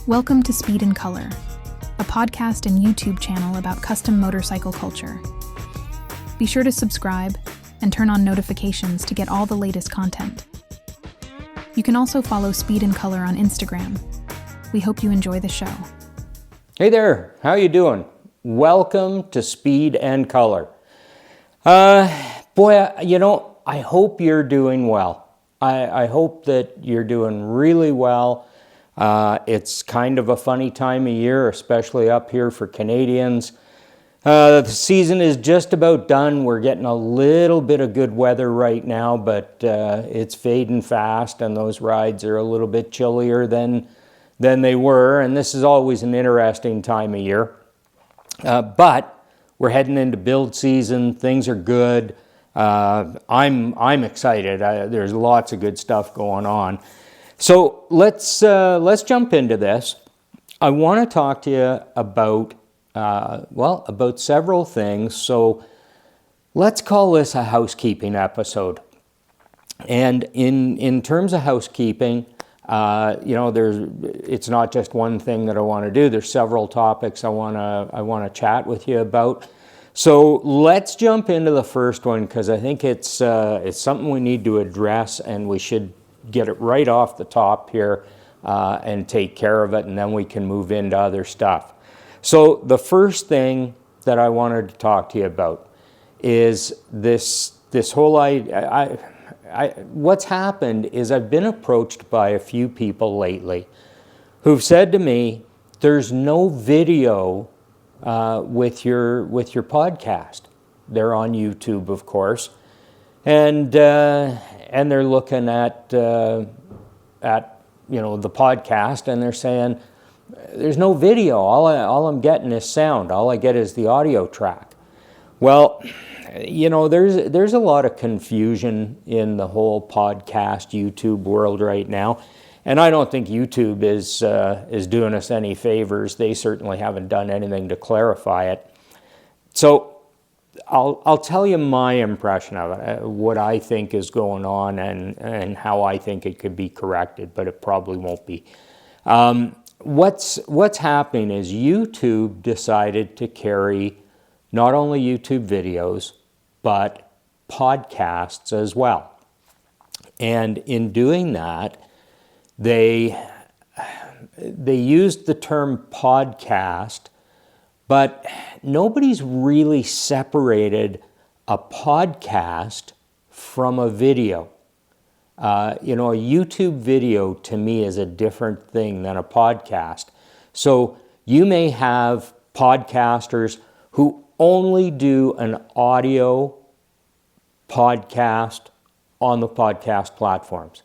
Welcome to Speed Kolor, a podcast and YouTube channel about custom motorcycle culture. Be sure to subscribe and turn on notifications to get all the latest content. You can also follow Speed Kolor on Instagram. We hope you enjoy the show. Hey there, how you doing? Welcome to Speed Kolor. I hope you're doing well. I hope that you're doing really well. It's kind of a funny time of year, especially up here for Canadians. The season is just about done. We're getting a little bit of good weather right now, but it's fading fast, and those rides are a little bit chillier than they were, and this is always an interesting time of year. But we're heading into build season. Things are good. I'm excited. There's lots of good stuff going on. So let's jump into this. I want to talk to you about several things. So let's call this a housekeeping episode. And in terms of housekeeping, it's not just one thing that I want to do. There's several topics I want to chat with you about. So let's jump into the first one, because I think it's something we need to address, and we should get it right off the top here and take care of it, and then we can move into other stuff. So the first thing that I wanted to talk to you about is this whole idea. What's happened is I've been approached by a few people lately who've said to me, "There's no video with your podcast." They're on YouTube, of course, and they're looking at the podcast, and they're saying, "There's no video. All I'm getting is sound. All I get is the audio track." Well, there's a lot of confusion in the whole podcast YouTube world right now, and I don't think YouTube is doing us any favors. They certainly haven't done anything to clarify it. So I'll tell you my impression of it, what I think is going on, and how I think it could be corrected, but it probably won't be. What's happening is YouTube decided to carry not only YouTube videos, but podcasts as well. And in doing that, they used the term podcast, but nobody's really separated a podcast from a video. A YouTube video to me is a different thing than a podcast. So you may have podcasters who only do an audio podcast on the podcast platforms.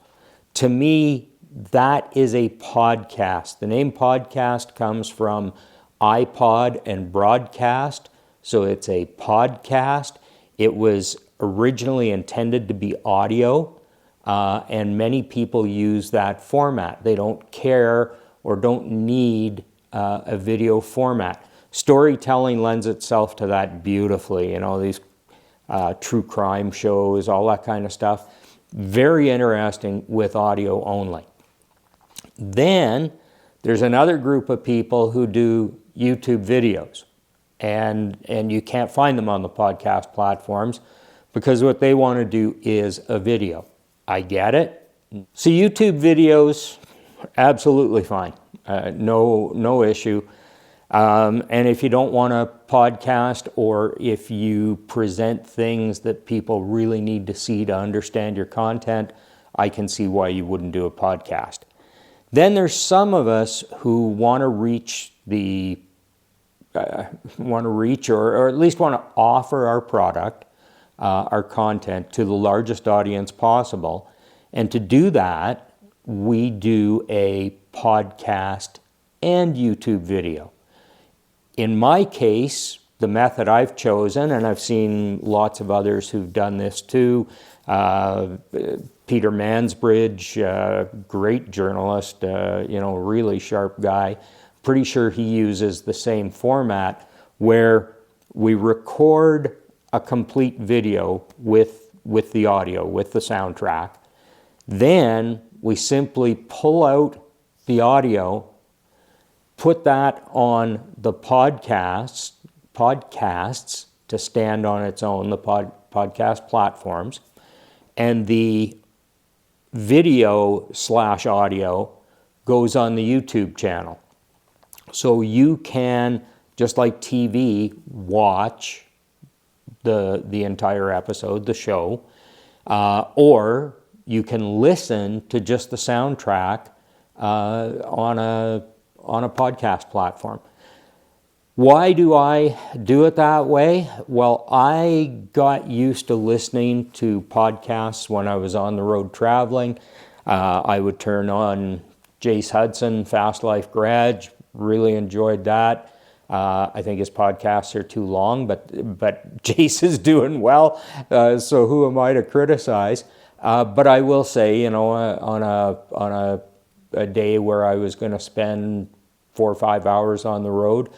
To me, that is a podcast. The name podcast comes from iPod and broadcast, so it's a podcast. It was originally intended to be audio, and many people use that format. They don't care or don't need a video format. Storytelling lends itself to that beautifully. These true crime shows, all that kind of stuff. Very interesting with audio only. Then there's another group of people who do YouTube videos, and you can't find them on the podcast platforms because what they want to do is a video. I get it. So YouTube videos, absolutely fine. No issue. And if you don't want a podcast, or if you present things that people really need to see to understand your content, I can see why you wouldn't do a podcast. Then there's some of us who want to reach or at least want to offer our product, our content, to the largest audience possible. And to do that, we do a podcast and YouTube video. In my case, the method I've chosen, and I've seen lots of others who've done this too, Peter Mansbridge, great journalist, really sharp guy. Pretty sure he uses the same format where we record a complete video with the audio, with the soundtrack. Then we simply pull out the audio put that on the podcasts to stand on its own, the podcast platforms, and the video/audio goes on the YouTube channel. So you can, just like TV, watch the entire episode, the show, or you can listen to just the soundtrack on a podcast platform. Why do I do it that way? Well, I got used to listening to podcasts when I was on the road traveling. I would turn on Jace Hudson, Fast Life Garage, really enjoyed that. I think his podcasts are too long, but Jace is doing well, so who am I to criticize? But I will say, on a day where I was going to spend 4 or 5 hours on the road,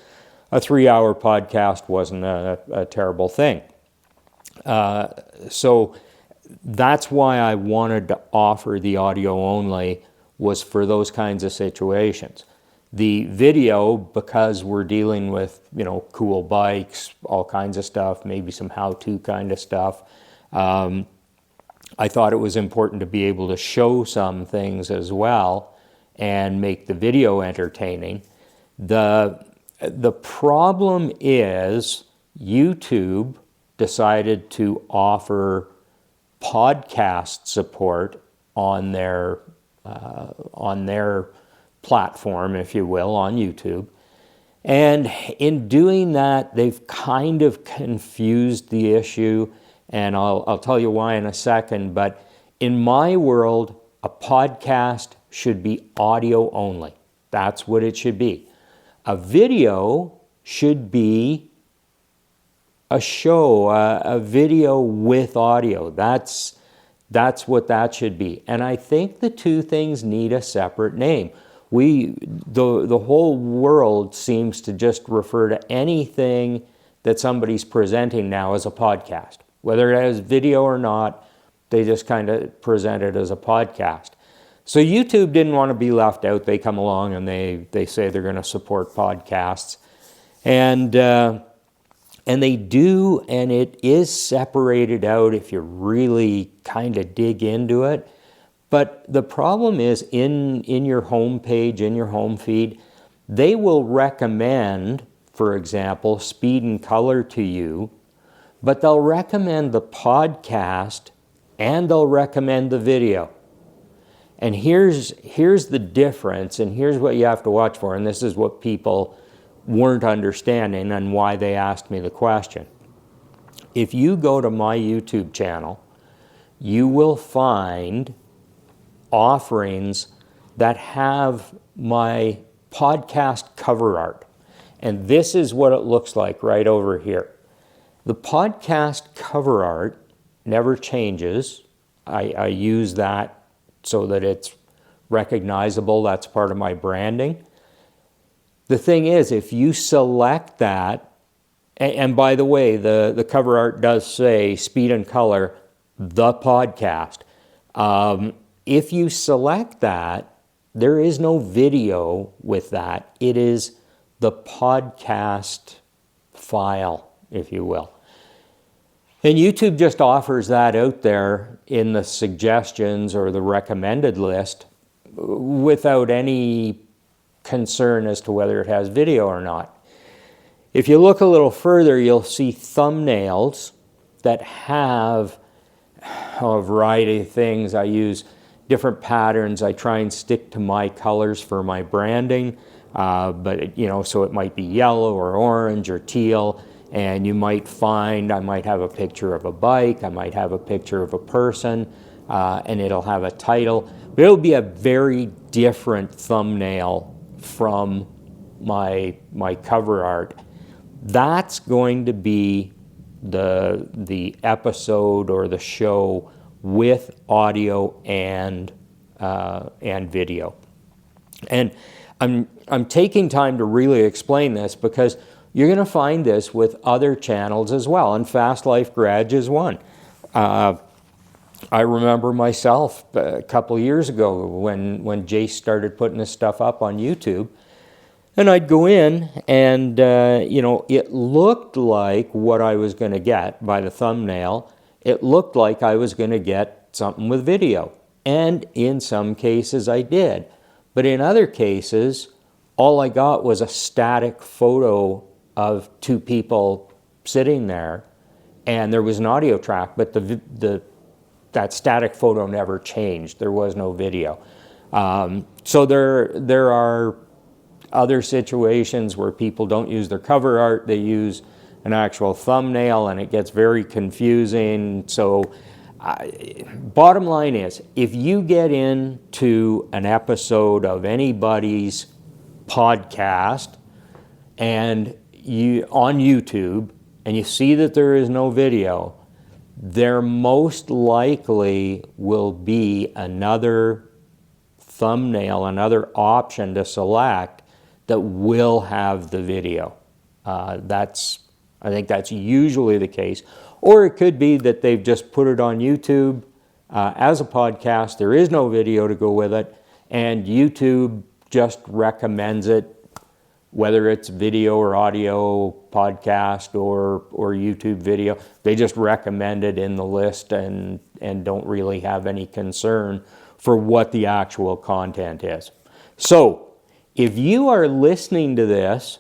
a 3-hour podcast wasn't a terrible thing. So that's why I wanted to offer the audio only, was for those kinds of situations. The video, because we're dealing with, cool bikes, all kinds of stuff, maybe some how-to kind of stuff, I thought it was important to be able to show some things as well and make the video entertaining. The problem is YouTube decided to offer podcast support on their platform, if you will, on YouTube. And in doing that, they've kind of confused the issue, and I'll tell you why in a second. But in my world, a podcast should be audio only. That's what it should be. A video should be a show, a video with audio. That's what that should be. And I think the two things need a separate name. The whole world seems to just refer to anything that somebody's presenting now as a podcast. Whether it has video or not, they just kind of present it as a podcast. So YouTube didn't want to be left out. They come along and they say they're going to support podcasts. And they do, and it is separated out if you really kind of dig into it. But the problem is in your home page, in your home feed, they will recommend, for example, Speed Kolor to you, but they'll recommend the podcast and they'll recommend the video. And here's the difference, and here's what you have to watch for, and this is what people weren't understanding and why they asked me the question. If you go to my YouTube channel, you will find offerings that have my podcast cover art. And this is what it looks like right over here. The podcast cover art never changes. I use that so that it's recognizable. That's part of my branding. The thing is, if you select that, and by the way, the cover art does say Speed Kolor, the podcast. If you select that, there is no video with that. It is the podcast file, if you will. And YouTube just offers that out there in the suggestions or the recommended list without any concern as to whether it has video or not. If you look a little further, you'll see thumbnails that have a variety of things. I use different patterns. I try and stick to my colors for my branding, but so it might be yellow or orange or teal, and you might find I might have a picture of a bike, I might have a picture of a person, and it'll have a title, but it'll be a very different thumbnail from my cover art. That's going to be the episode or the show with audio and video. And I'm taking time to really explain this because you're going to find this with other channels as well, and Fast Life Garage is one. I remember myself a couple years ago when Jace started putting this stuff up on YouTube. And I'd go in and, it looked like what I was going to get by the thumbnail. It looked like I was going to get something with video. And in some cases I did. But in other cases, all I got was a static photo of two people sitting there. And there was an audio track, but that static photo never changed. There was no video. So there are other situations where people don't use their cover art, they use an actual thumbnail, and it gets very confusing. So bottom line is, if you get into an episode of anybody's podcast and you on YouTube and you see that there is no video, there most likely will be another thumbnail, another option to select that will have the video. I think that's usually the case. Or it could be that they've just put it on YouTube as a podcast. There is no video to go with it, and YouTube just recommends it, whether it's video or audio podcast or YouTube video. They just recommend it in the list and don't really have any concern for what the actual content is. So, if you are listening to this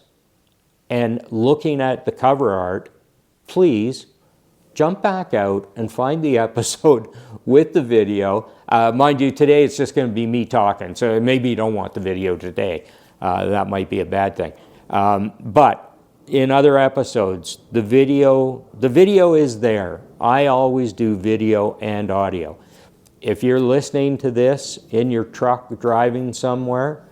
and looking at the cover art, please jump back out and find the episode with the video. Mind you, today it's just going to be me talking, so maybe you don't want the video today. That might be a bad thing. But in other episodes, the video is there. I always do video and audio. If you're listening to this in your truck driving somewhere,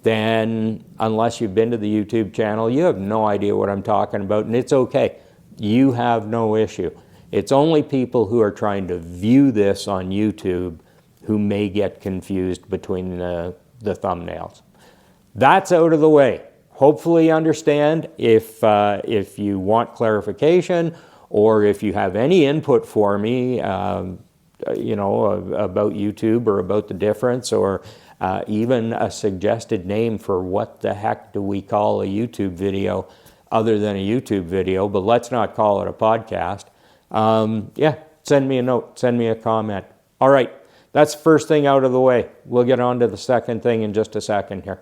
then unless you've been to the YouTube channel, you have no idea what I'm talking about, and it's okay. You have no issue. It's only people who are trying to view this on YouTube who may get confused between the thumbnails. That's out of the way. Hopefully you understand. If you want clarification or if you have any input for me, about YouTube or about the difference, or even a suggested name for what the heck do we call a YouTube video other than a YouTube video, but let's not call it a podcast. Send me a note, send me a comment. All right, that's the first thing out of the way. We'll get on to the second thing in just a second here.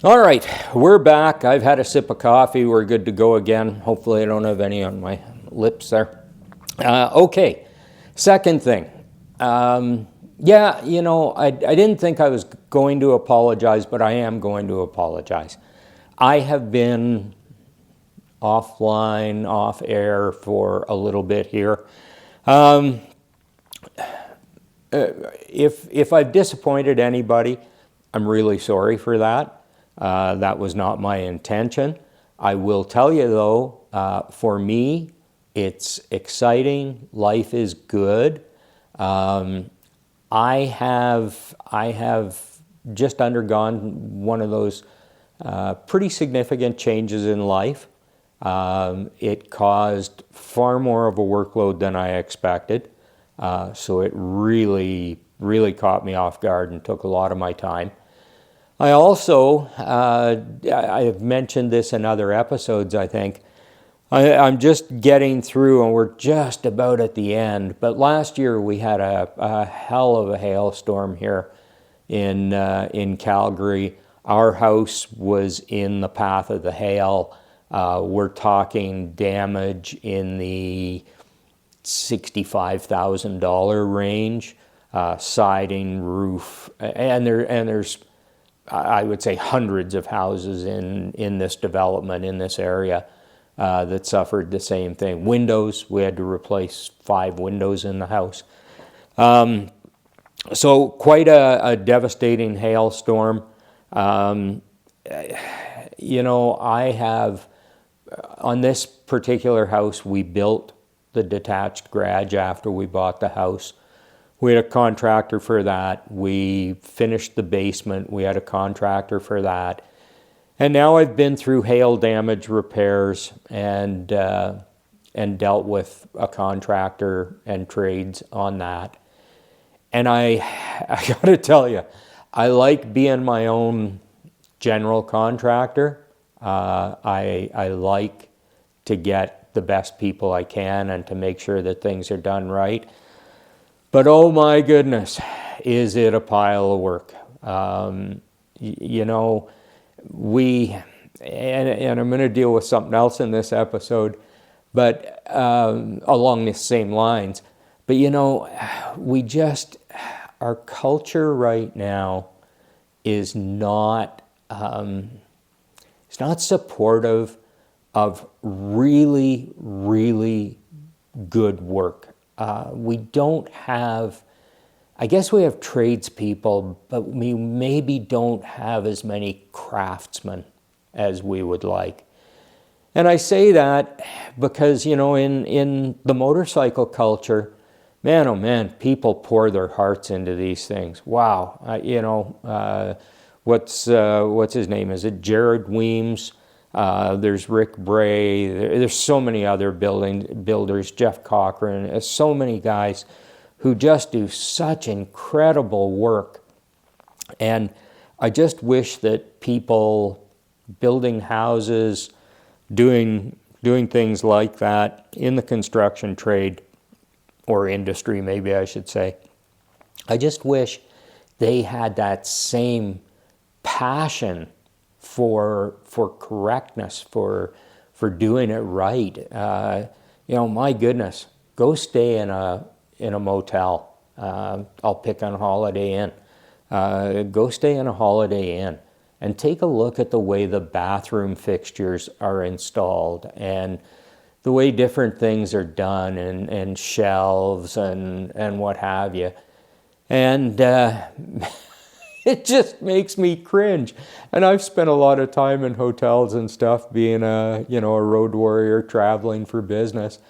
All right, we're back. I've had a sip of coffee. We're good to go again. Hopefully I don't have any on my lips there. Okay, second thing. I didn't think I was going to apologize, but I am going to apologize. I have been offline, off air for a little bit here. If I've disappointed anybody, I'm really sorry for that. That was not my intention. I will tell you though, for me, it's exciting. Life is good. I have just undergone one of those pretty significant changes in life. It caused far more of a workload than I expected. So it really, really caught me off guard and took a lot of my time. I also, I have mentioned this in other episodes, I think. I'm just getting through, and we're just about at the end. But last year we had a hell of a hailstorm here in Calgary. Our house was in the path of the hail. We're talking damage in the $65,000 range, siding, roof, and there's, I would say, hundreds of houses in this development, in this area, that suffered the same thing. Windows, we had to replace 5 windows in the house. So quite a devastating hailstorm. I have, on this particular house, we built the detached garage after we bought the house. We had a contractor for that. We finished the basement. We had a contractor for that. And now I've been through hail damage repairs and dealt with a contractor and trades on that. And I got to tell you, I like being my own general contractor. I like to get the best people I can and to make sure that things are done right. But oh my goodness, is it a pile of work? You know, and I'm going to deal with something else in this episode, but along the same lines. But you know, our culture right now is not, it's not supportive of really, really good work. We don't have, I guess we have tradespeople, but we maybe don't have as many craftsmen as we would like. And I say that because, you know, in the motorcycle culture, man, oh man, people pour their hearts into these things. Wow. You know, what's his name? Is it Jared Weems? There's Rick Bray. There's so many other builders, Jeff Cochran, so many guys who just do such incredible work. And I just wish that people building houses, doing things like that in the construction trade or industry, maybe I should say, I just wish they had that same passion for correctness, for doing it right. You know, my goodness, go stay in a motel. I'll pick on Holiday Inn. Go stay in a Holiday Inn and take a look at the way the bathroom fixtures are installed and the way different things are done, and shelves and what have you. And it just makes me cringe. And I've spent a lot of time in hotels and stuff, being a road warrior traveling for business.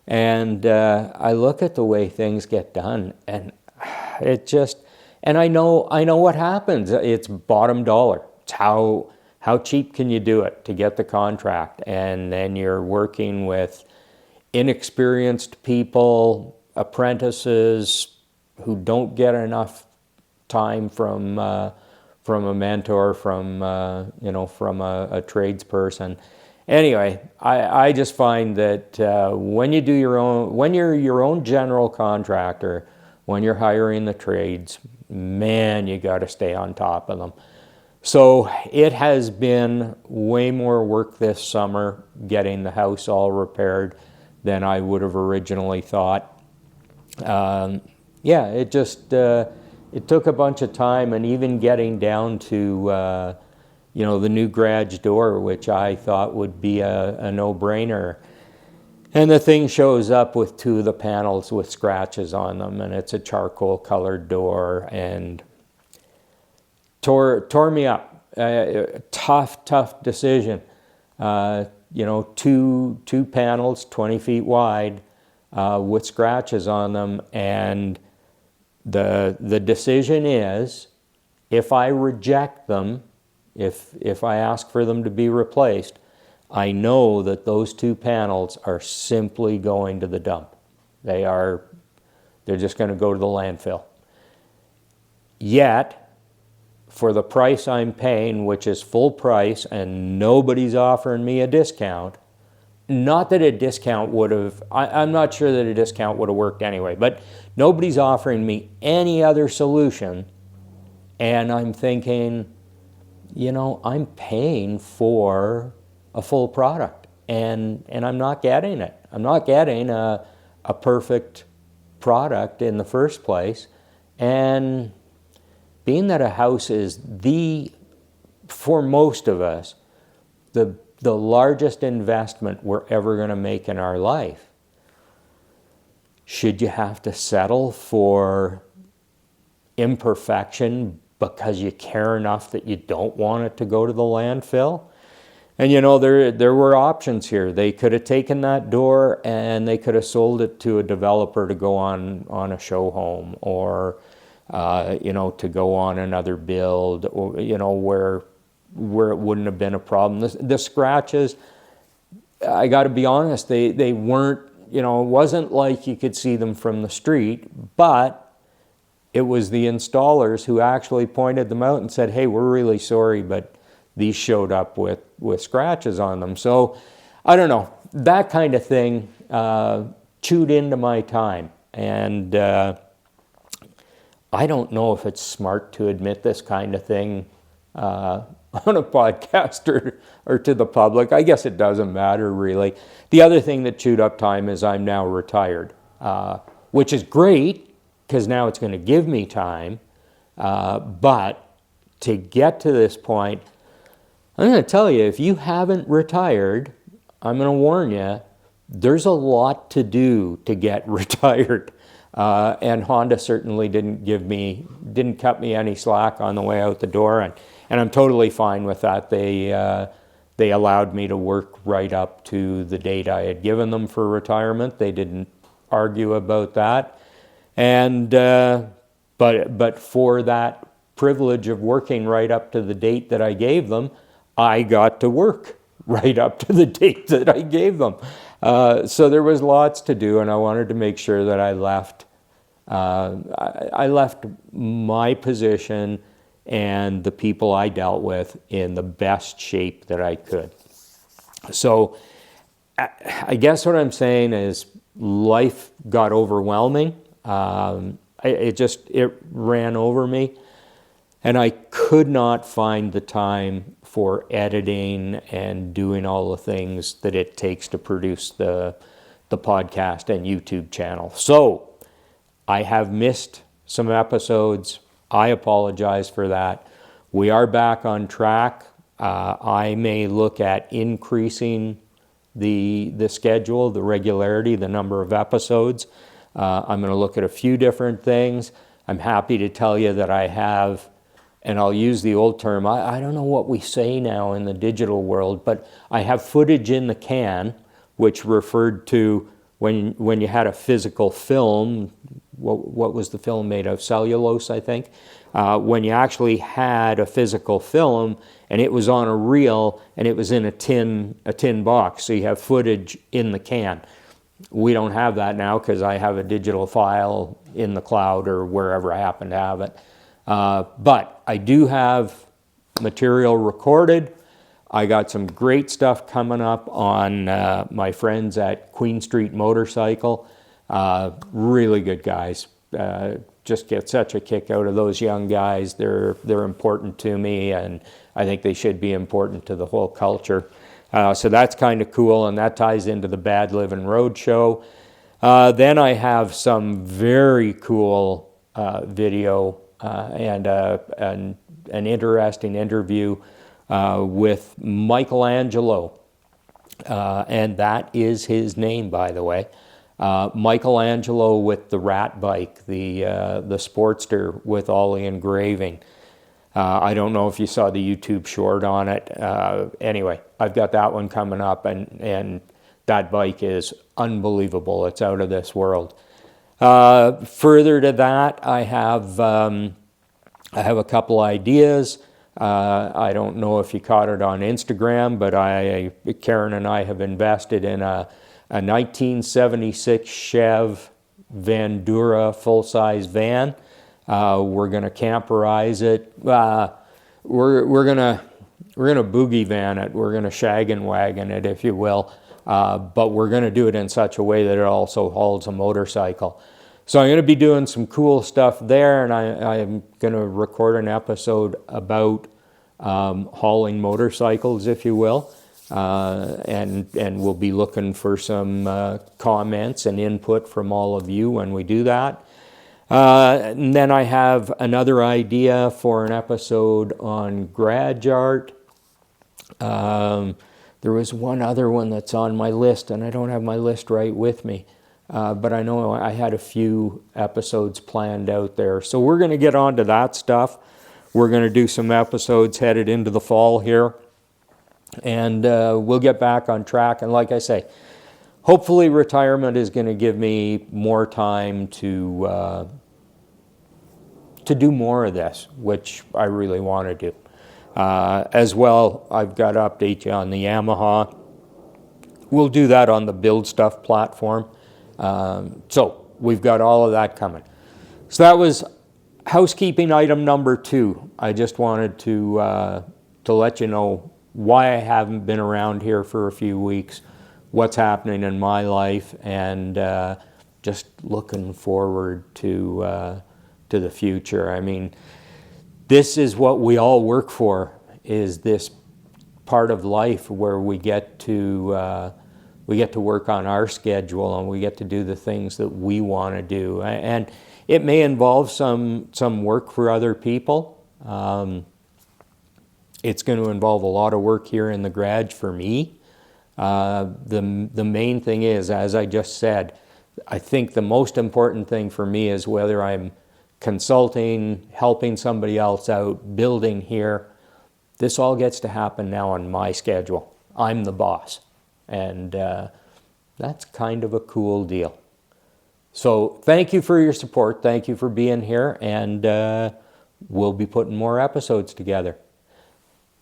And I look at the way things get done, and it just, and I know what happens. It's bottom dollar. It's how cheap can you do it to get the contract? And then you're working with inexperienced people, apprentices who don't get enough time from a mentor, from a tradesperson. Anyway, I just find that when you're your own general contractor, when you're hiring the trades, man, you got to stay on top of them. So it has been way more work this summer getting the house all repaired than I would have originally thought. It just it took a bunch of time, and even getting down to the new garage door, which I thought would be a no-brainer. And the thing shows up with two of the panels with scratches on them, and it's a charcoal colored door, and tore me up. Tough decision. Two panels, 20 feet wide, with scratches on them, and the decision is, if I reject them, if I ask for them to be replaced, I know that those two panels are simply going to the dump. They're just going to go to the landfill. Yet, for the price I'm paying, which is full price, and nobody's offering me a discount, not that a discount would have, I'm not sure that a discount would have worked anyway, but nobody's offering me any other solution, and I'm thinking, I'm paying for a full product, and I'm not getting it. I'm not getting a perfect product in the first place. And being that a house is for most of us, the largest investment we're ever going to make in our life, should you have to settle for imperfection because you care enough that you don't want it to go to the landfill? And there were options here. They could have taken that door and they could have sold it to a developer to go on a show home, or to go on another build, or where it wouldn't have been a problem. The scratches, I got to be honest, they weren't, it wasn't like you could see them from the street, but it was the installers who actually pointed them out and said, hey, we're really sorry, but these showed up with scratches on them. So I don't know, that kind of thing chewed into my time. And I don't know if it's smart to admit this kind of thing on a podcast or to the public. I guess it doesn't matter, really. The other thing that chewed up time is I'm now retired, which is great because now it's going to give me time. But to get to this point, I'm going to tell you, if you haven't retired, I'm going to warn you, there's a lot to do to get retired. And Honda certainly didn't cut me any slack on the way out the door, and I'm totally fine with that. They allowed me to work right up to the date I had given them for retirement. They didn't argue about that, and but for that privilege of working right up to the date that I gave them, I got to work right up to the date that I gave them. So there was lots to do, and I wanted to make sure that I left my position and the people I dealt with in the best shape that I could. So I guess what I'm saying is life got overwhelming. It ran over me, and I could not find the time for editing and doing all the things that it takes to produce the podcast and YouTube channel. So I have missed some episodes. I apologize for that. We are back on track. I may look at increasing the schedule, the regularity, the number of episodes. I'm going to look at a few different things. I'm happy to tell you that I have, and I'll use the old term, I don't know what we say now in the digital world, but I have footage in the can, which referred to when you had a physical film. What was the film made of? Cellulose, I think. When you actually had a physical film and it was on a reel and it was in a tin box, so you have footage in the can. We don't have that now because I have a digital file in the cloud or wherever I happen to have it. But I do have material recorded. I got some great stuff coming up on my friends at Queen Street Motorcycle. Really good guys. Just get such a kick out of those young guys. They're important to me, and I think they should be important to the whole culture. So that's kind of cool, and that ties into the Bad Livin' Roadshow. Then I have some very cool video and an interesting interview with Michelangelo, and that is his name, by the way. Michelangelo with the rat bike, the Sportster with all the engraving. I don't know if you saw the YouTube short on it. Anyway, I've got that one coming up, and that bike is unbelievable. It's out of this world. Further to that, I have a couple ideas. I don't know if you caught it on Instagram, but Karen and I have invested in a 1976 Chev Vandura full-size van. We're going to camperize it. We're going to boogie van it. We're going to shag and wagon it, if you will. But we're going to do it in such a way that it also hauls a motorcycle. So I'm going to be doing some cool stuff there, and I'm going to record an episode about hauling motorcycles, if you will. And we'll be looking for some comments and input from all of you when we do that. And then I have another idea for an episode on garage art. There was one other one that's on my list, and I don't have my list right with me. But I know I had a few episodes planned out there. So we're going to get on to that stuff. We're going to do some episodes headed into the fall here. And we'll get back on track. And like I say, hopefully retirement is going to give me more time to do more of this, which I really want to do. As well, I've got to update you on the Yamaha. We'll do that on the Build Stuff platform. So we've got all of that coming. So that was housekeeping item number 2. I just wanted to let you know why I haven't been around here for a few weeks, what's happening in my life, and just looking forward to the future. I mean, this is what we all work for, is this part of life where we get to work on our schedule, and we get to do the things that we want to do. And it may involve some work for other people. It's going to involve a lot of work here in the garage for me. The main thing is, as I just said, I think the most important thing for me is whether I'm consulting, helping somebody else out, building here. This all gets to happen now on my schedule. I'm the boss. And that's kind of a cool deal. So thank you for your support. Thank you for being here. And we'll be putting more episodes together.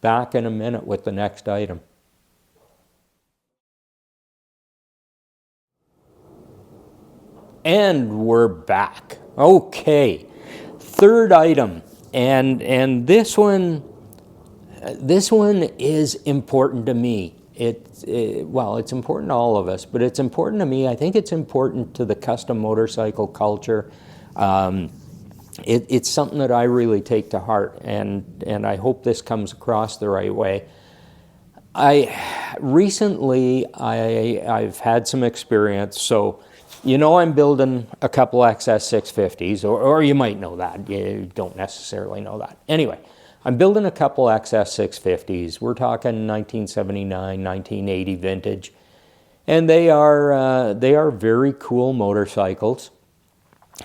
Back in a minute with the next item. And we're back. Okay. Third item. And this one is important to me. Well, it's important to all of us, but it's important to me. I think it's important to the custom motorcycle culture. It's something that I really take to heart, and I hope this comes across the right way. Recently I've had some experience. So, I'm building a couple XS650s, or you might know that. You don't necessarily know that. Anyway, I'm building a couple XS650s. We're talking 1979, 1980 vintage, and they are very cool motorcycles,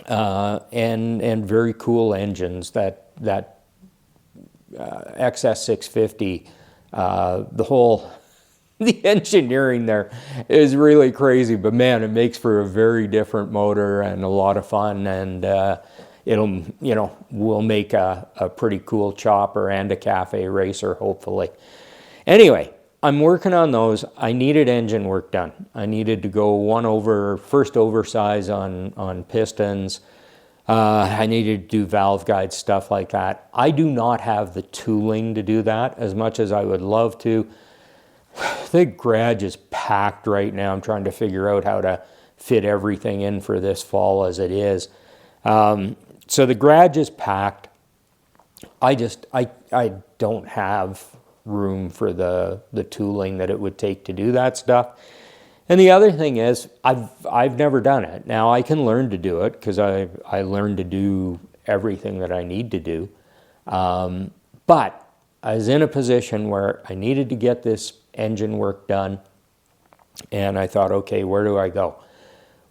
and very cool engines. That XS650, the engineering there is really crazy, but man, it makes for a very different motor and a lot of fun, and we'll make a pretty cool chopper and a cafe racer, hopefully. Anyway, I'm working on those. I needed engine work done. I needed to go first oversize on pistons. I needed to do valve guide, stuff like that. I do not have the tooling to do that as much as I would love to. The garage is packed right now. I'm trying to figure out how to fit everything in for this fall as it is. So the garage is packed. I don't have room for the tooling that it would take to do that stuff. And the other thing is, I've never done it. Now I can learn to do it, because I learned to do everything that I need to do. But I was in a position where I needed to get this engine work done, and I thought, okay, where do I go?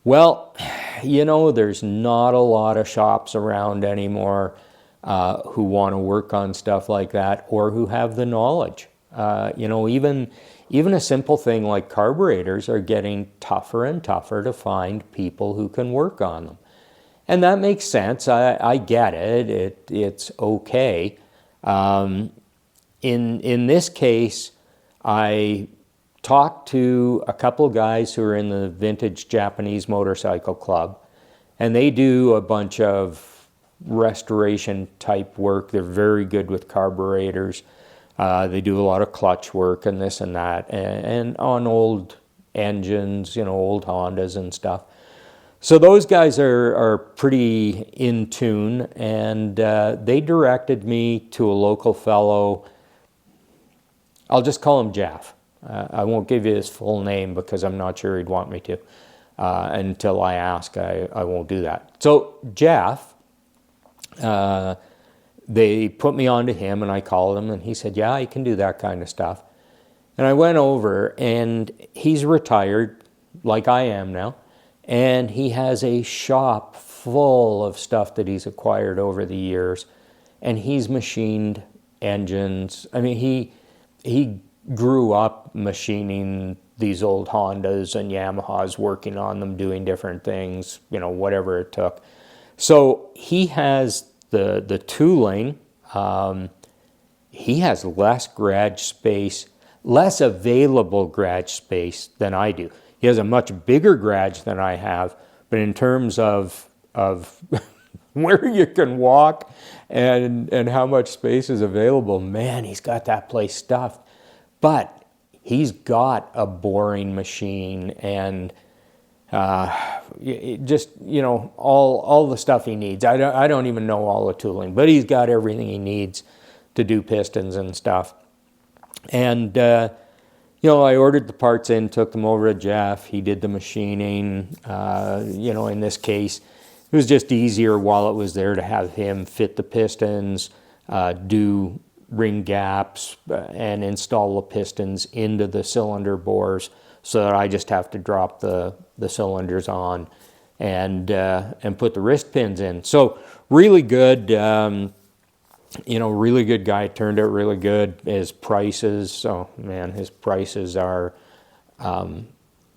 Well, there's not a lot of shops around anymore who want to work on stuff like that, or who have the knowledge. Even a simple thing like carburetors are getting tougher and tougher to find people who can work on them. And that makes sense. I get it. It's okay. In this case, I talked to a couple guys who are in the Vintage Japanese Motorcycle Club, and they do a bunch of restoration type work. They're very good with carburetors. They do a lot of clutch work and this and that, and on old engines, old Hondas and stuff. So those guys are pretty in tune, and they directed me to a local fellow. I'll just call him Jeff. I won't give you his full name because I'm not sure he'd want me to. Until I ask, I won't do that. So Jeff, they put me on to him, and I called him, and he said, yeah, I can do that kind of stuff. And I went over, and he's retired, like I am now, and he has a shop full of stuff that he's acquired over the years, and he's machined engines. I mean, he grew up machining these old Hondas and Yamahas, working on them, doing different things, whatever it took. So he has the tooling. He has less garage space, less available garage space than I do. He has a much bigger garage than I have, but in terms of where you can walk and how much space is available. Man, he's got that place stuffed. But he's got a boring machine and just, all the stuff he needs. I don't even know all the tooling, but he's got everything he needs to do pistons and stuff. And, I ordered the parts in, took them over to Jeff. He did the machining. In this case, it was just easier while it was there to have him fit the pistons, do ring gaps, and install the pistons into the cylinder bores so that I just have to drop the cylinders on and put the wrist pins in. So really good, really good guy. Turned out really good. His prices, his prices are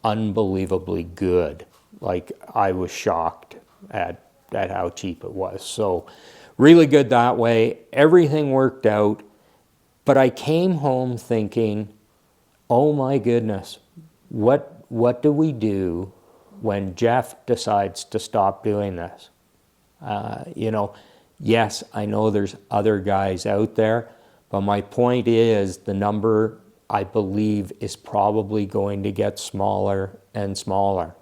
unbelievably good. Like, I was shocked at how cheap it was. So really good that way. Everything worked out. But I came home thinking, oh my goodness, what do we do when Jeff decides to stop doing this? Yes, I know there's other guys out there, but my point is the number, I believe, is probably going to get smaller and smaller.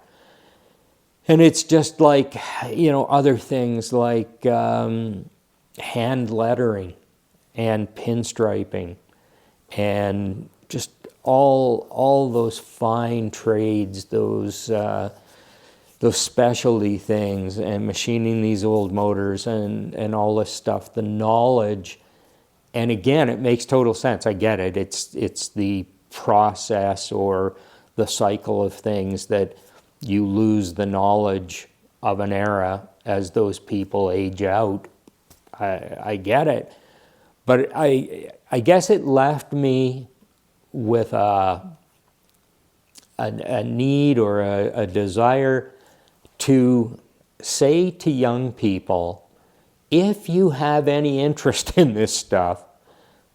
And it's just like, other things like hand lettering and pinstriping and just all those fine trades, those specialty things, and machining these old motors and all this stuff, the knowledge. And again, it makes total sense. I get it. It's the process or the cycle of things that you lose the knowledge of an era as those people age out. I get it. But I guess it left me with a need or a desire to say to young people, if you have any interest in this stuff,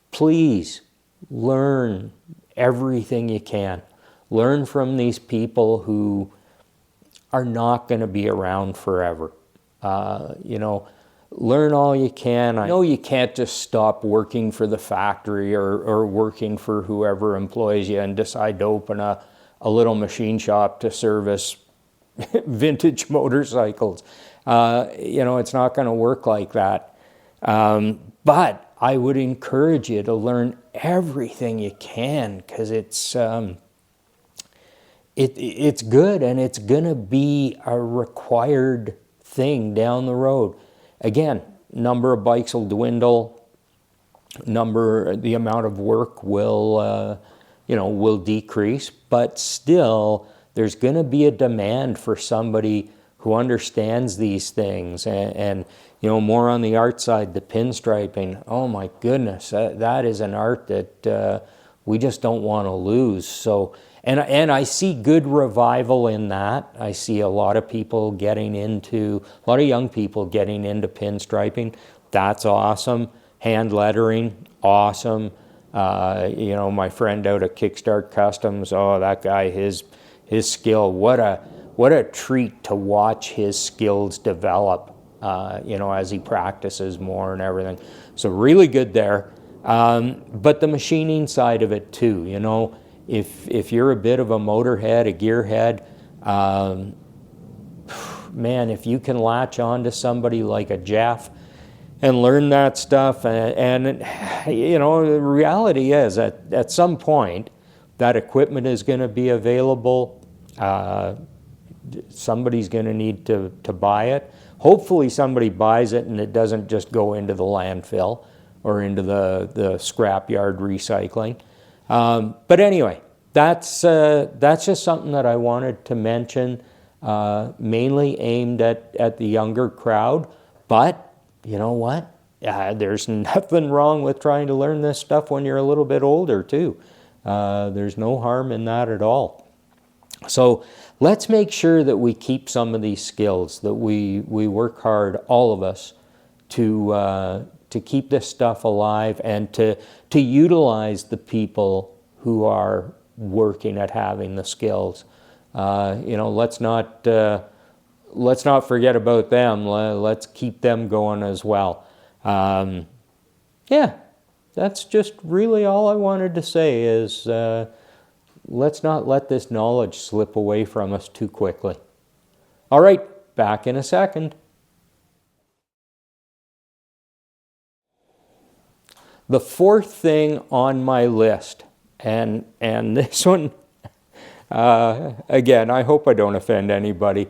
please learn everything you can. Learn from these people who are not going to be around forever. Learn all you can. I know you can't just stop working for the factory or working for whoever employs you and decide to open a little machine shop to service vintage motorcycles. It's not going to work like that. But I would encourage you to learn everything you can, because it's good, and it's going to be a required thing down the road. Again, number of bikes will dwindle. The amount of work will decrease, but still, there's going to be a demand for somebody who understands these things, and more on the art side, the pinstriping. Oh my goodness, that is an art that we just don't want to lose. So, and I see good revival in that. I see a lot of young people getting into pinstriping. That's awesome. Hand lettering, awesome. My friend out at Kickstart Customs, that guy, his skill, what a treat to watch his skills develop, as he practices more and everything. So really good there. But the machining side of it too, if you're a bit of a motorhead, a gearhead, man, if you can latch on to somebody like a Jeff and learn that stuff, and the reality is at some point that equipment is going to be available. Somebody's going to need to buy it. Hopefully somebody buys it and it doesn't just go into the landfill or into the scrapyard recycling. But anyway, that's just something that I wanted to mention, mainly aimed at the younger crowd. But you know what? There's nothing wrong with trying to learn this stuff when you're a little bit older too. There's no harm in that at all. So let's make sure that we keep some of these skills, that we work hard, all of us, to keep this stuff alive and to utilize the people who are working at having the skills. Let's not let's not forget about them. Let's keep them going as well. Yeah, that's just really all I wanted to say is let's not let this knowledge slip away from us too quickly. All right, back in a second. The fourth thing on my list, and this one, again, I hope I don't offend anybody,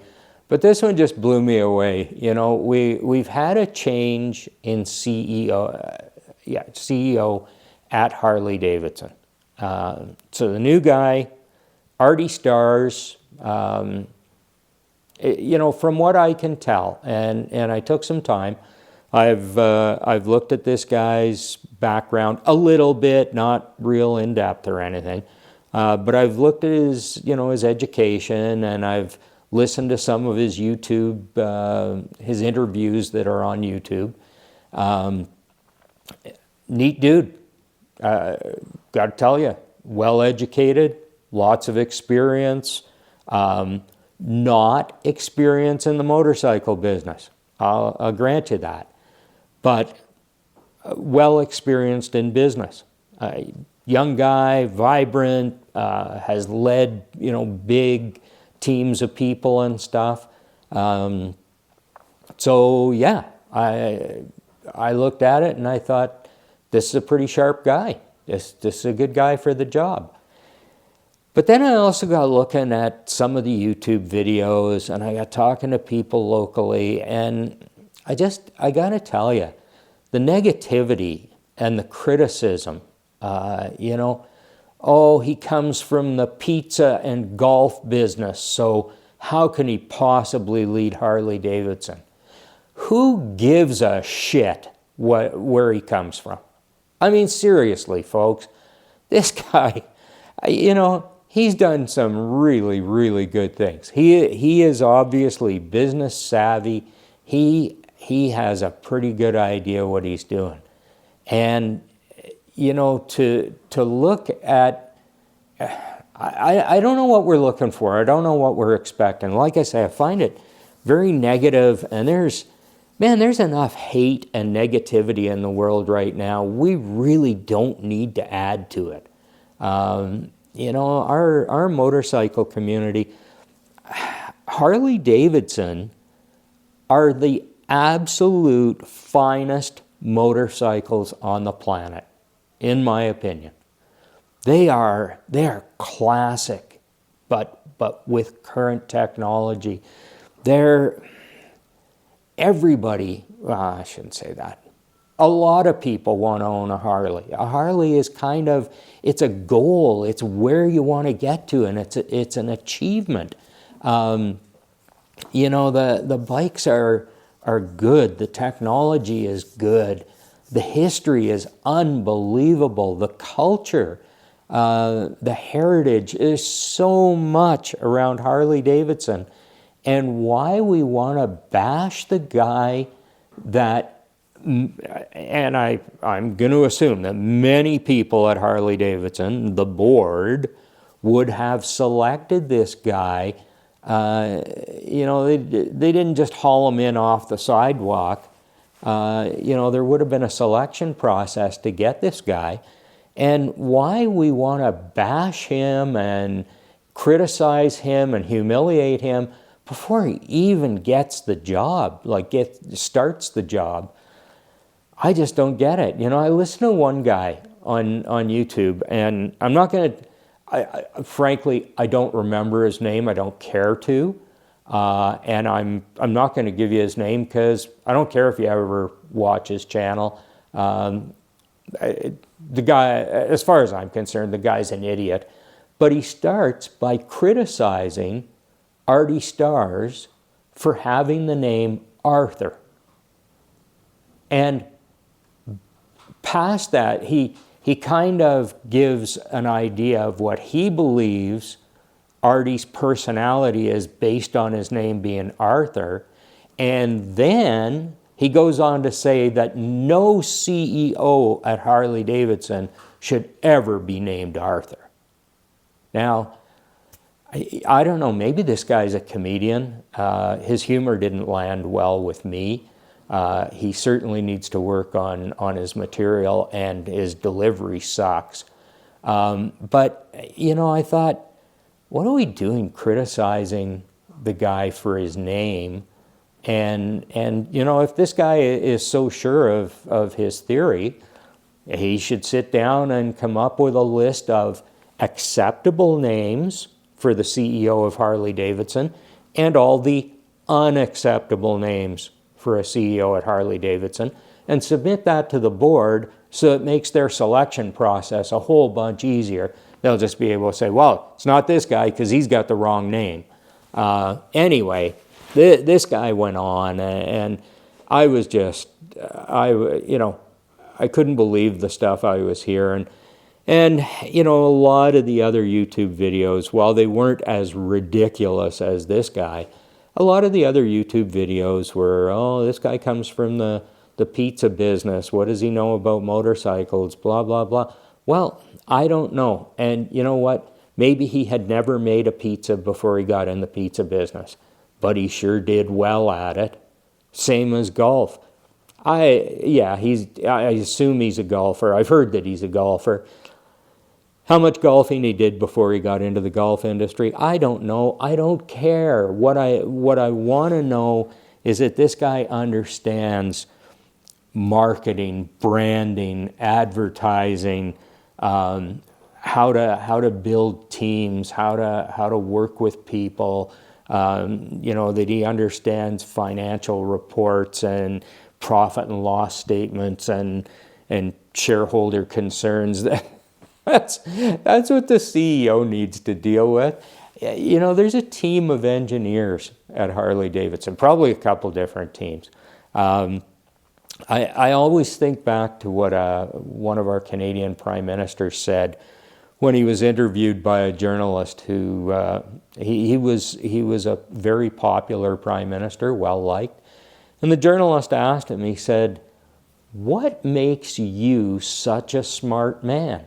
but this one just blew me away. You know, we've had a change in CEO at Harley-Davidson. So the new guy, Artie Starrs, you know, from what I can tell, and I took some time, I've looked at this guy's background a little bit, not real in depth or anything, but I've looked at his, you know, his education, and I've listened to some of his YouTube, his interviews that are on YouTube. Neat dude, got to tell you, well educated, lots of experience, not experience in the motorcycle business. I'll grant you that. But well experienced in business. Young guy, vibrant, has led, you know, big teams of people and stuff. So yeah, I looked at it and I thought, this is a pretty sharp guy. This is a good guy for the job. But then I also got looking at some of the YouTube videos, and I got talking to people locally, and I got to tell you, the negativity and the criticism, you know, oh, he comes from the pizza and golf business, so how can he possibly lead Harley-Davidson? Who gives a shit where he comes from? I mean, seriously, folks, this guy, you know, he's done some really, really good things. He is obviously business savvy. He has a pretty good idea what he's doing. And, you know, to look at, I don't know what we're looking for. I don't know what we're expecting. Like I say, I find it very negative, and there's enough hate and negativity in the world right now. We really don't need to add to it. You know, our motorcycle community, Harley-Davidson are the absolute finest motorcycles on the planet, in my opinion. They are classic, but with current technology. Everybody, well, I shouldn't say that. A lot of people want to own a Harley. A Harley is kind of, it's a goal. It's where you want to get to, and it's an achievement. You know, the bikes are good. The technology is good. The history is unbelievable. The culture, the heritage is so much around Harley-Davidson. And why we want to bash the guy that, and I'm going to assume that many people at Harley-Davidson, the board, would have selected this guy. You know, they didn't just haul him in off the sidewalk. You know, there would have been a selection process to get this guy. And why we want to bash him and criticize him and humiliate him before he even gets the job, starts the job, I just don't get it. You know, I listen to one guy on YouTube, and I'm not going to, frankly, I don't remember his name. I don't care to. And I'm not going to give you his name because I don't care if you ever watch his channel. The guy, as far as I'm concerned, the guy's an idiot. But he starts by criticizing Artie Starrs for having the name Arthur. And past that, he kind of gives an idea of what he believes Artie's personality is based on his name being Arthur. And then he goes on to say that no CEO at Harley-Davidson should ever be named Arthur. Now, I don't know, maybe this guy's a comedian. His humor didn't land well with me. He certainly needs to work on his material, and his delivery sucks. But, I thought, what are we doing criticizing the guy for his name? And if this guy is so sure of his theory, he should sit down and come up with a list of acceptable names for the CEO of Harley-Davidson and all the unacceptable names for a CEO at Harley-Davidson, and submit that to the board so it makes their selection process a whole bunch easier. They'll just be able to say, well, it's not this guy because he's got the wrong name. Anyway, this guy went on, and I was just, I couldn't believe the stuff I was hearing. And, a lot of the other YouTube videos, while they weren't as ridiculous as this guy, a lot of the other YouTube videos were, oh, this guy comes from the pizza business. What does he know about motorcycles? Blah, blah, blah. Well, I don't know. And you know what? Maybe he had never made a pizza before he got in the pizza business, but he sure did well at it. Same as golf. I assume he's a golfer. I've heard that he's a golfer. How much golfing he did before he got into the golf industry, I don't know. I don't care. What I want to know is that this guy understands marketing, branding, advertising, how to build teams, how to work with people. That he understands financial reports and profit and loss statements and shareholder concerns. That's what the CEO needs to deal with. There's a team of engineers at Harley-Davidson, probably a couple different teams. I always think back to what one of our Canadian prime ministers said when he was interviewed by a journalist who he was a very popular prime minister, well liked, and the journalist asked him. He said, "What makes you such a smart man?"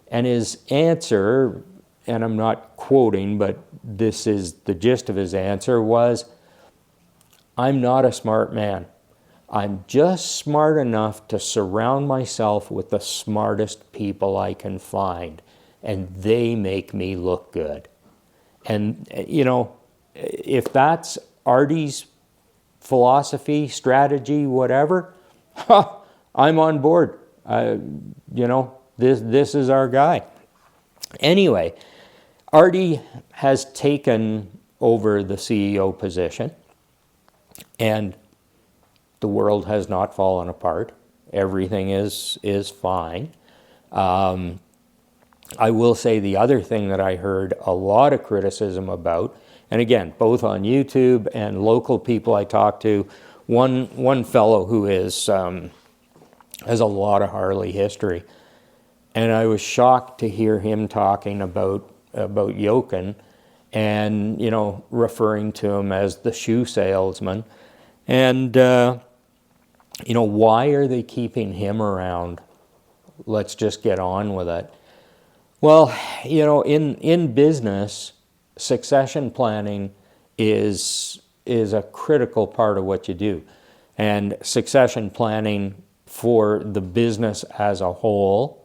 And his answer, and I'm not quoting, but this is the gist of his answer, was, "I'm not a smart man. I'm just smart enough to surround myself with the smartest people I can find, and they make me look good." And, if that's Artie's philosophy, strategy, whatever, I'm on board. This is our guy. Anyway, Artie has taken over the CEO position, and the world has not fallen apart. Everything is fine. I will say the other thing that I heard a lot of criticism about, and again, both on YouTube and local people I talked to, one fellow who has a lot of Harley history, and I was shocked to hear him talking about Jochen and, referring to him as the shoe salesman. And, why are they keeping him around? Let's just get on with it. Well, in business, succession planning is a critical part of what you do. And succession planning for the business as a whole,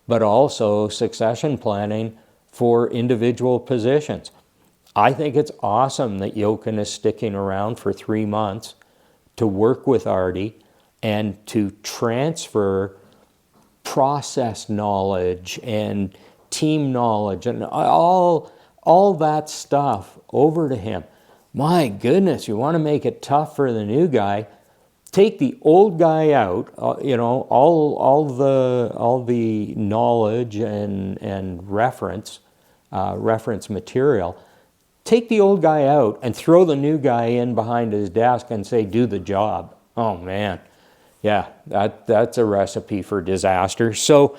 but also succession planning for individual positions. I think it's awesome that Jochen is sticking around for 3 months to work with Artie and to transfer process knowledge and team knowledge and all that stuff over to him. My goodness, you want to make it tough for the new guy? Take the old guy out, all the knowledge and reference material. Take the old guy out and throw the new guy in behind his desk and say, do the job. Oh man, yeah, that's a recipe for disaster. So,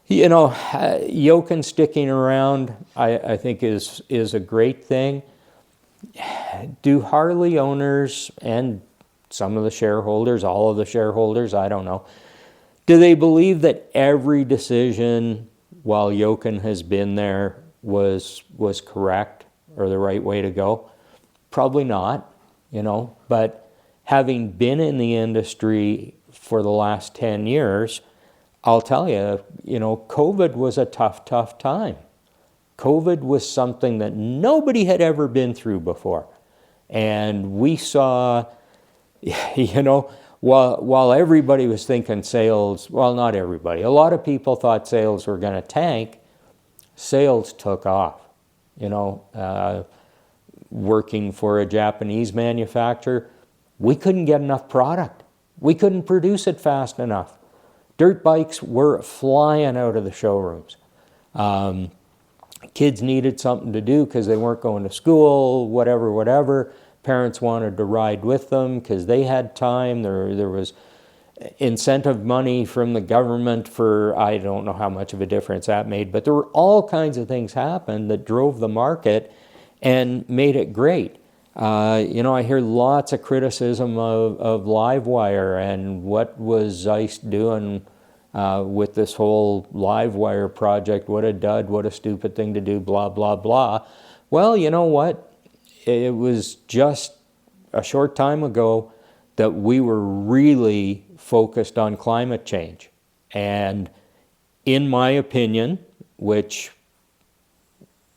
Jochen sticking around, I think is a great thing. Do Harley owners and some of the shareholders, all of the shareholders, I don't know, do they believe that every decision while Jochen has been there was correct or the right way to go? Probably not, but having been in the industry for the last 10 years, I'll tell you, COVID was a tough time. COVID was something that nobody had ever been through before. And we saw, while everybody was thinking sales, well, not everybody, a lot of people thought sales were going to tank, sales took off. Working for a Japanese manufacturer, we couldn't get enough product. We couldn't produce it fast enough. Dirt bikes were flying out of the showrooms. Kids needed something to do because they weren't going to school, whatever. Parents wanted to ride with them because they had time. There was incentive money from the government for, I don't know how much of a difference that made, but there were all kinds of things happen that drove the market and made it great. I hear lots of criticism of Livewire and what was Zeiss doing with this whole Livewire project. What a dud, what a stupid thing to do, blah, blah, blah. Well, you know what? It was just a short time ago that we were really focused on climate change. And in my opinion, which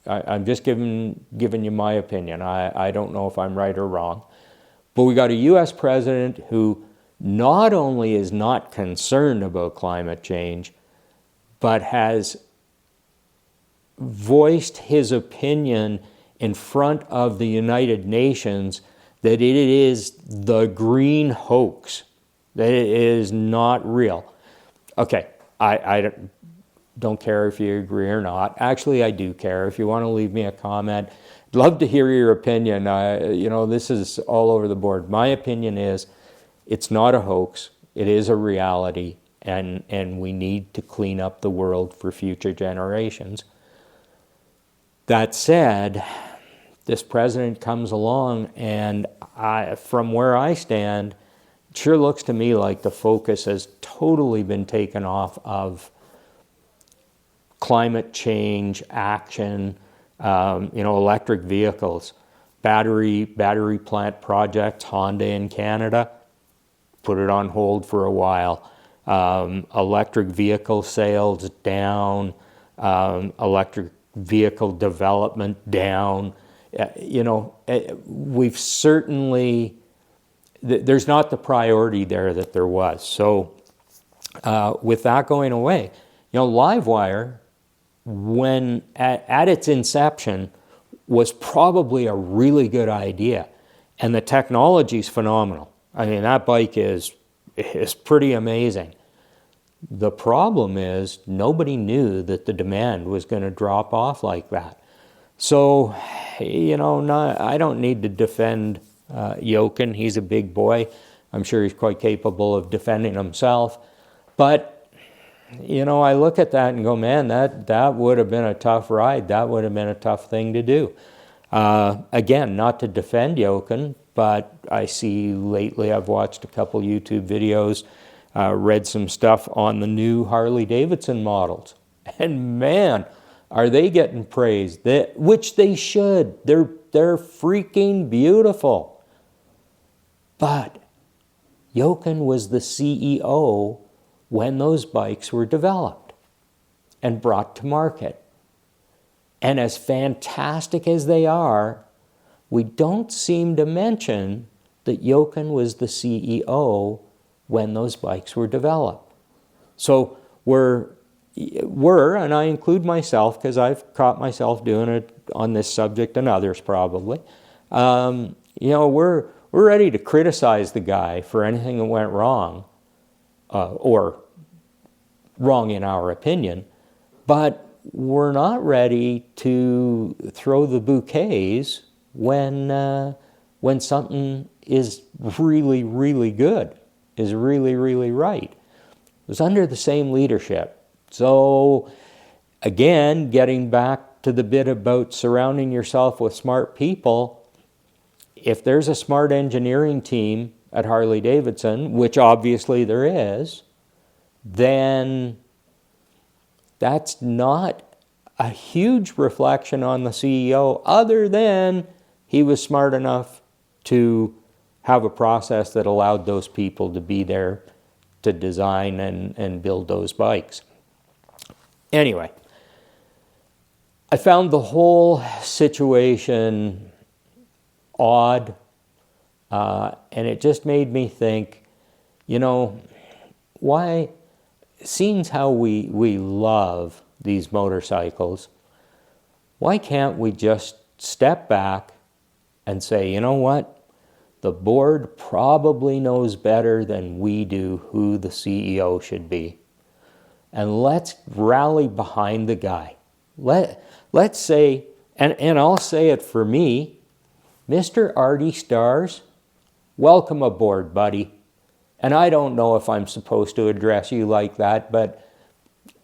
I'm just giving you my opinion. I don't know if I'm right or wrong. But we got a U.S. president who not only is not concerned about climate change, but has voiced his opinion in front of the United Nations that it is the green hoax, that it is not real. Okay, I don't care if you agree or not. Actually, I do care. If you want to leave me a comment, I'd love to hear your opinion. This is all over the board. My opinion is it's not a hoax. It is a reality, and we need to clean up the world for future generations. That said, this president comes along, and from where I stand, it sure looks to me like the focus has totally been taken off of climate change action, electric vehicles, battery plant projects. Honda in Canada put it on hold for a while. Electric vehicle sales down, electric vehicle development down. We've certainly, there's not the priority there that there was. So with that going away, Livewire, when at its inception, was probably a really good idea, and the technology's phenomenal. I mean, that bike is pretty amazing. The problem is nobody knew that the demand was going to drop off like that. So, I don't need to defend Jochen. He's a big boy. I'm sure he's quite capable of defending himself. But I look at that and go, man, that would have been a tough ride. That would have been a tough thing to do. Again, not to defend Jochen, but I see lately I've watched a couple YouTube videos, read some stuff on the new Harley-Davidson models. And man, are they getting praised, which they should. They're freaking beautiful. But Jochen was the CEO when those bikes were developed and brought to market. And as fantastic as they are, we don't seem to mention that Jochen was the CEO when those bikes were developed. So we're, and I include myself because I've caught myself doing it on this subject and others probably, we're ready to criticize the guy for anything that went wrong, or wrong in our opinion, but we're not ready to throw the bouquets when something is really, really good, is really, really right. It was under the same leadership. So again, getting back to the bit about surrounding yourself with smart people, if there's a smart engineering team at Harley-Davidson, which obviously there is, then that's not a huge reflection on the CEO, other than he was smart enough to have a process that allowed those people to be there to design and build those bikes. Anyway, I found the whole situation odd, and it just made me think, why, seeing how we love these motorcycles, why can't we just step back and say, you know what? The board probably knows better than we do who the CEO should be. And let's rally behind the guy. Let's say, and I'll say it for me, Mr. Artie Stars, welcome aboard, buddy. And I don't know if I'm supposed to address you like that, but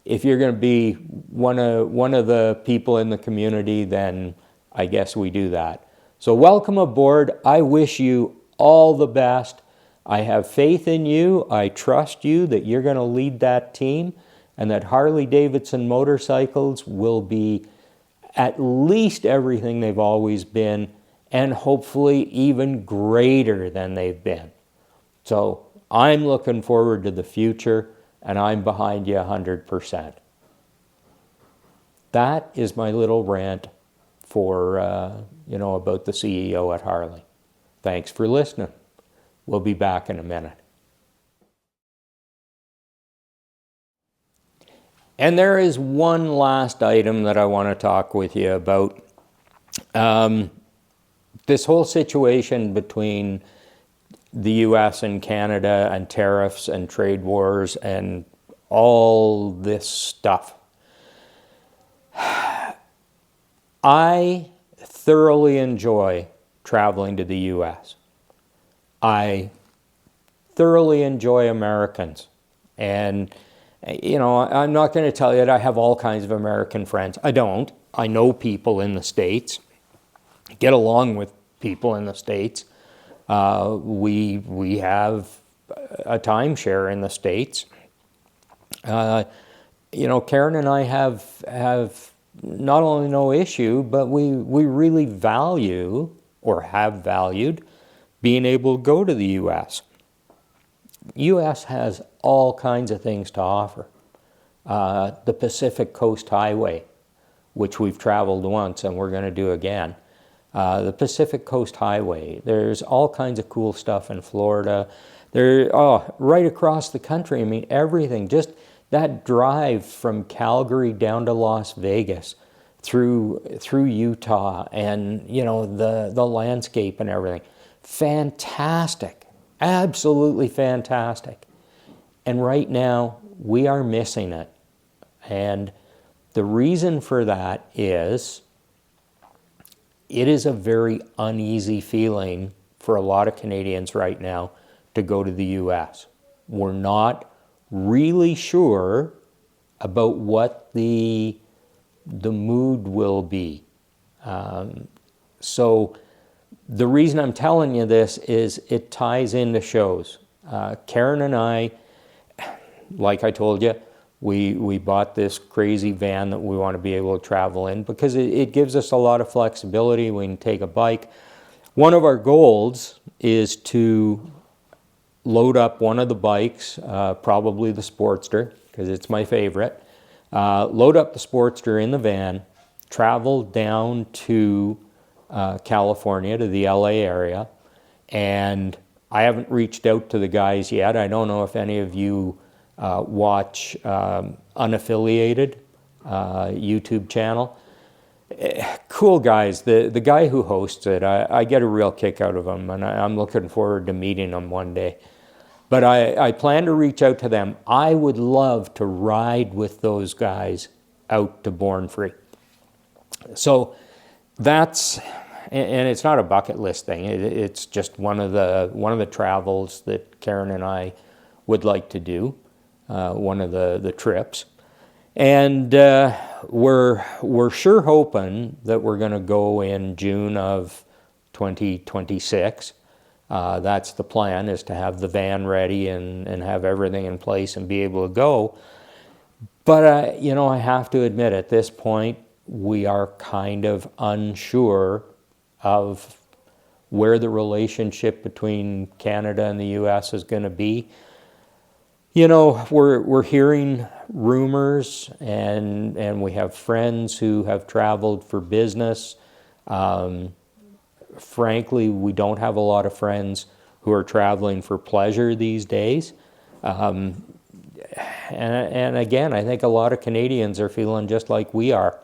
if you're going to be one of the people in the community, then I guess we do that. So welcome aboard. I wish you all the best. I have faith in you. I trust you that you're going to lead that team, and that Harley-Davidson motorcycles will be at least everything they've always been, and hopefully even greater than they've been. So I'm looking forward to the future, and I'm behind you 100%. That is my little rant for, about the CEO at Harley. Thanks for listening. We'll be back in a minute. And there is one last item that I want to talk with you about. This whole situation between the US and Canada and tariffs and trade wars and all this stuff. I thoroughly enjoy traveling to the US. I thoroughly enjoy Americans. And, I'm not going to tell you that I have all kinds of American friends. I don't. I know people in the States, get along with people in the States. We have a timeshare in the States. Karen and I have not only no issue, but we really value, or have valued, being able to go to the U.S. U.S. has all kinds of things to offer. The Pacific Coast Highway, which we've traveled once and we're going to do again. The Pacific Coast Highway. There's all kinds of cool stuff in Florida. Right across the country. I mean, everything. Just that drive from Calgary down to Las Vegas, through Utah, and the landscape and everything. Fantastic. Absolutely fantastic. And right now, we are missing it. And the reason for that is, it is a very uneasy feeling for a lot of Canadians right now to go to the U.S. We're not really sure about what the mood will be. So the reason I'm telling you this is it ties into shows. Karen and I, like I told you, we bought this crazy van that we want to be able to travel in because it gives us a lot of flexibility. We can take a bike. One of our goals is to load up one of the bikes, probably the Sportster, because it's my favorite. Load up the Sportster in the van, travel down to California, to the LA area, and I haven't reached out to the guys yet. I don't know if any of you watch Unaffiliated YouTube channel. Cool guys. The guy who hosts it, I get a real kick out of him, and I'm looking forward to meeting him one day. But I plan to reach out to them. I would love to ride with those guys out to Born Free. So that's, and it's not a bucket list thing. It's just one of the travels that Karen and I would like to do. One of the trips. And we're sure hoping that we're going to go in June of 2026. That's the plan, is to have the van ready and have everything in place and be able to go. But, I have to admit, at this point, we are kind of unsure of where the relationship between Canada and the U.S. is going to be. You know, we're hearing rumors, and we have friends who have traveled for business. Frankly, we don't have a lot of friends who are traveling for pleasure these days. And again, I think a lot of Canadians are feeling just like we are,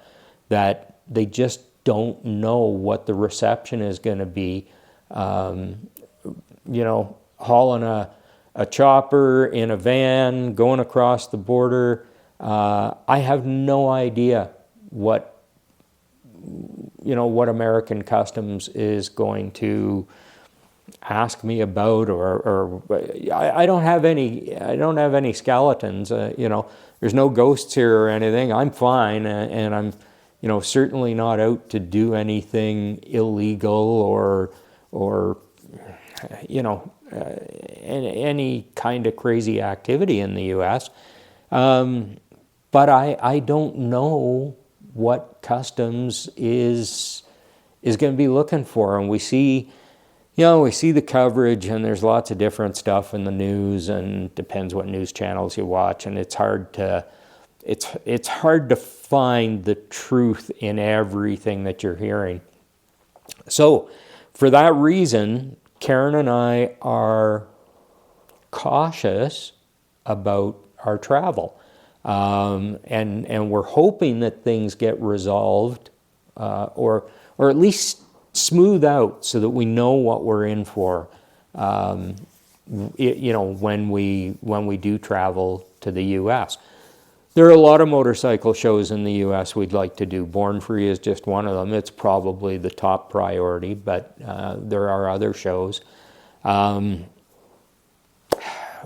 that they just don't know what the reception is going to be. You know, hauling a chopper in a van, going across the border. I have no idea what American Customs is going to ask me about, or I don't have any skeletons. There's no ghosts here or anything. I'm fine, and I'm certainly not out to do anything illegal or any kind of crazy activity in the U.S. But I don't know what Customs is going to be looking for, and we see the coverage, and there's lots of different stuff in the news, and depends what news channels you watch, and it's hard to find the truth in everything that you're hearing. So, for that reason, Karen and I are cautious about our travel, and we're hoping that things get resolved, or at least smooth out, so that we know what we're in for. When we do travel to the U.S. There are a lot of motorcycle shows in the U.S. we'd like to do. Born Free is just one of them. It's probably the top priority, but there are other shows.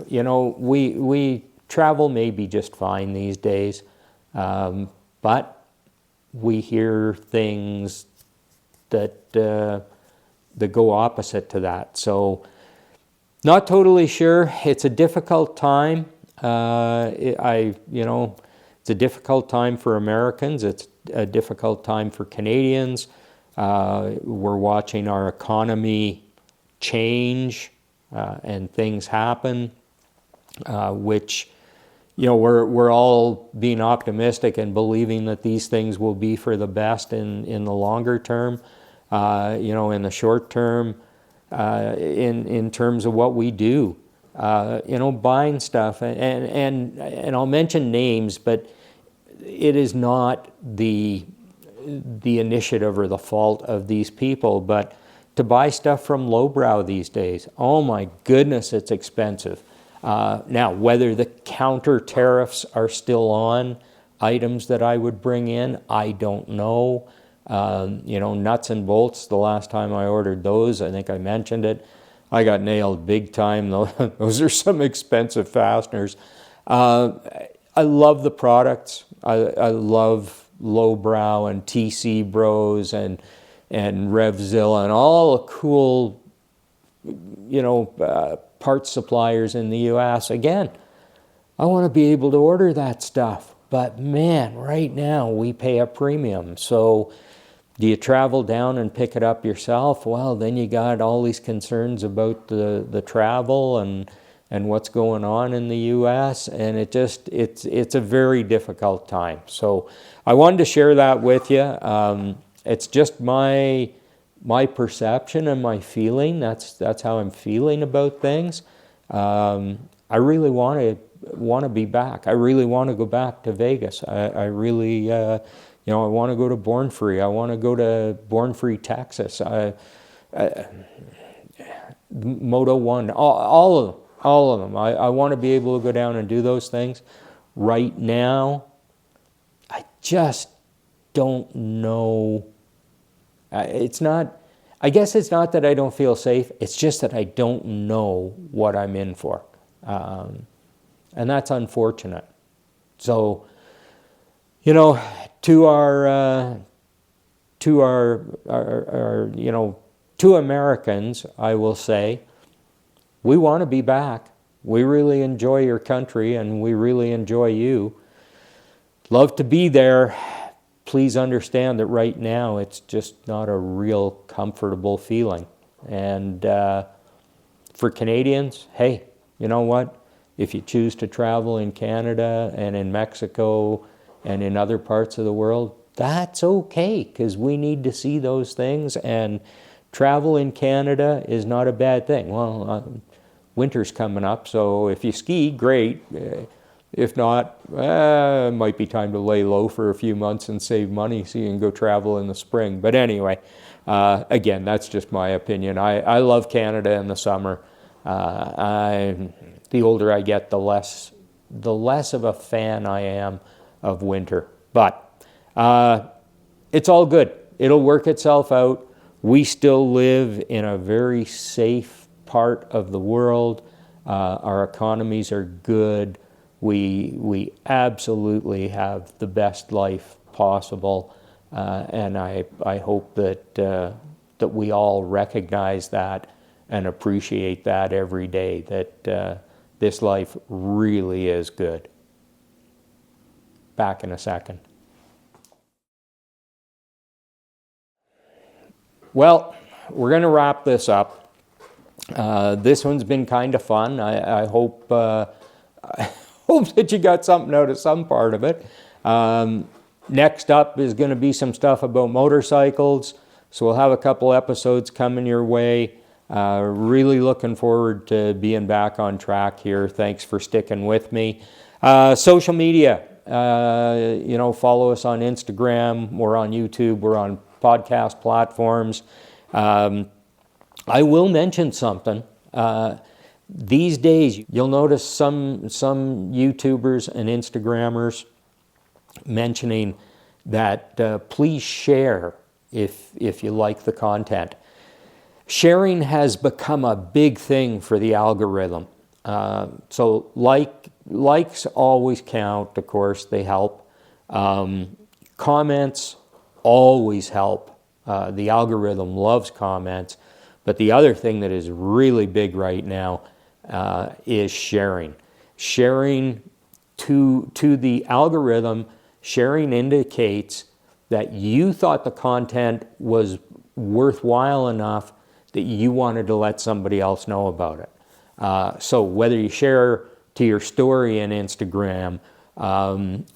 We travel maybe just fine these days, but we hear things that go opposite to that. So, not totally sure. It's a difficult time. It's a difficult time for Americans. It's a difficult time for Canadians. We're watching our economy change and things happen, which, we're all being optimistic and believing that these things will be for the best in the longer term. In the short term, in terms of what we do. Buying stuff, and I'll mention names, but it is not the initiative or the fault of these people, but to buy stuff from lowbrow these days, oh my goodness, it's expensive. Now, whether the counter tariffs are still on items that I would bring in, I don't know. Nuts and bolts, the last time I ordered those, I think I mentioned it, I got nailed big time. Those are some expensive fasteners. I love the products. I love Lowbrow and TC Bros and Revzilla and all the cool, parts suppliers in the U.S. Again, I want to be able to order that stuff. But man, right now we pay a premium. So do you travel down and pick it up yourself? Well, then you got all these concerns about the travel and what's going on in the U.S. and it's a very difficult time. So I wanted to share that with you. It's just my perception and my feeling. That's how I'm feeling about things. I really want to be back. I really want to go back to Vegas. I really. I want to go to Born Free. I want to go to Born Free, Texas. Moto One, all of them. I want to be able to go down and do those things. Right now, I just don't know. I guess it's not that I don't feel safe. It's just that I don't know what I'm in for, and that's unfortunate. So, to Americans, I will say, we want to be back. We really enjoy your country, and we really enjoy you. Love to be there. please understand that right now it's just not a real comfortable feeling. And for Canadians, hey, you know what? If you choose to travel in Canada and in Mexico and in other parts of the world, that's okay, because we need to see those things, and travel in Canada is not a bad thing. Well, winter's coming up, so if you ski, great. If not, it might be time to lay low for a few months and save money so you can go travel in the spring. But anyway, again, that's just my opinion. I love Canada in the summer. The older I get, the less of a fan I am of winter. But it's all good. It'll work itself out. We still live in a very safe part of the world. Our economies are good. We absolutely have the best life possible, and I hope that we all recognize that and appreciate that every day, that this life really is good. Back in a second. Well, we're going to wrap this up. This one's been kind of fun. I hope hope that you got something out of some part of it. Next up is going to be some stuff about motorcycles. So we'll have a couple episodes coming your way. Really looking forward to being back on track here. Thanks for sticking with me. Social media, follow us on Instagram. We're on YouTube. We're on podcast platforms. I will mention something. These days, you'll notice some YouTubers and Instagrammers mentioning that please share if you like the content. Sharing has become a big thing for the algorithm. So likes always count, of course, they help. Comments always help. The algorithm loves comments. But the other thing that is really big right now is sharing. Sharing to the algorithm, sharing indicates that you thought the content was worthwhile enough that you wanted to let somebody else know about it. So whether you share to your story in Instagram,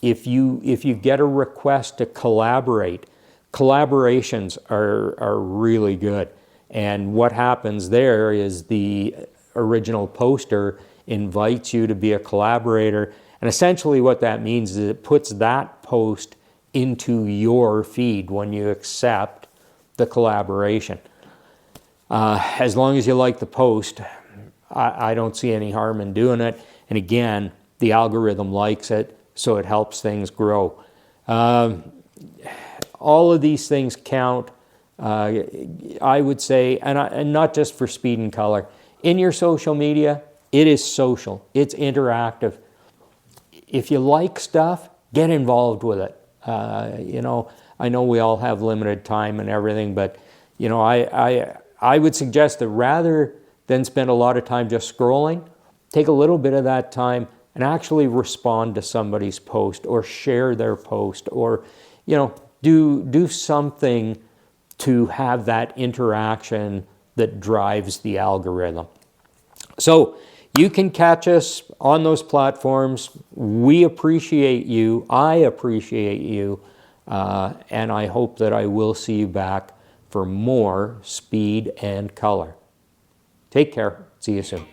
if you get a request to collaborate, collaborations are really good. And what happens there is the original poster invites you to be a collaborator. And essentially what that means is it puts that post into your feed when you accept the collaboration. As long as you like the post, I don't see any harm in doing it. And again, the algorithm likes it, so it helps things grow. All of these things count. I would say, and not just for Speed and Color, in your social media, it is social, it's interactive. If you like stuff, get involved with it. I know we all have limited time and everything, but I would suggest that rather than spend a lot of time just scrolling, take a little bit of that time and actually respond to somebody's post or share their post, or do something to have that interaction that drives the algorithm. So you can catch us on those platforms. We appreciate you. I appreciate you. And I hope that I will see you back for more Speed and Color. Take care. See you soon.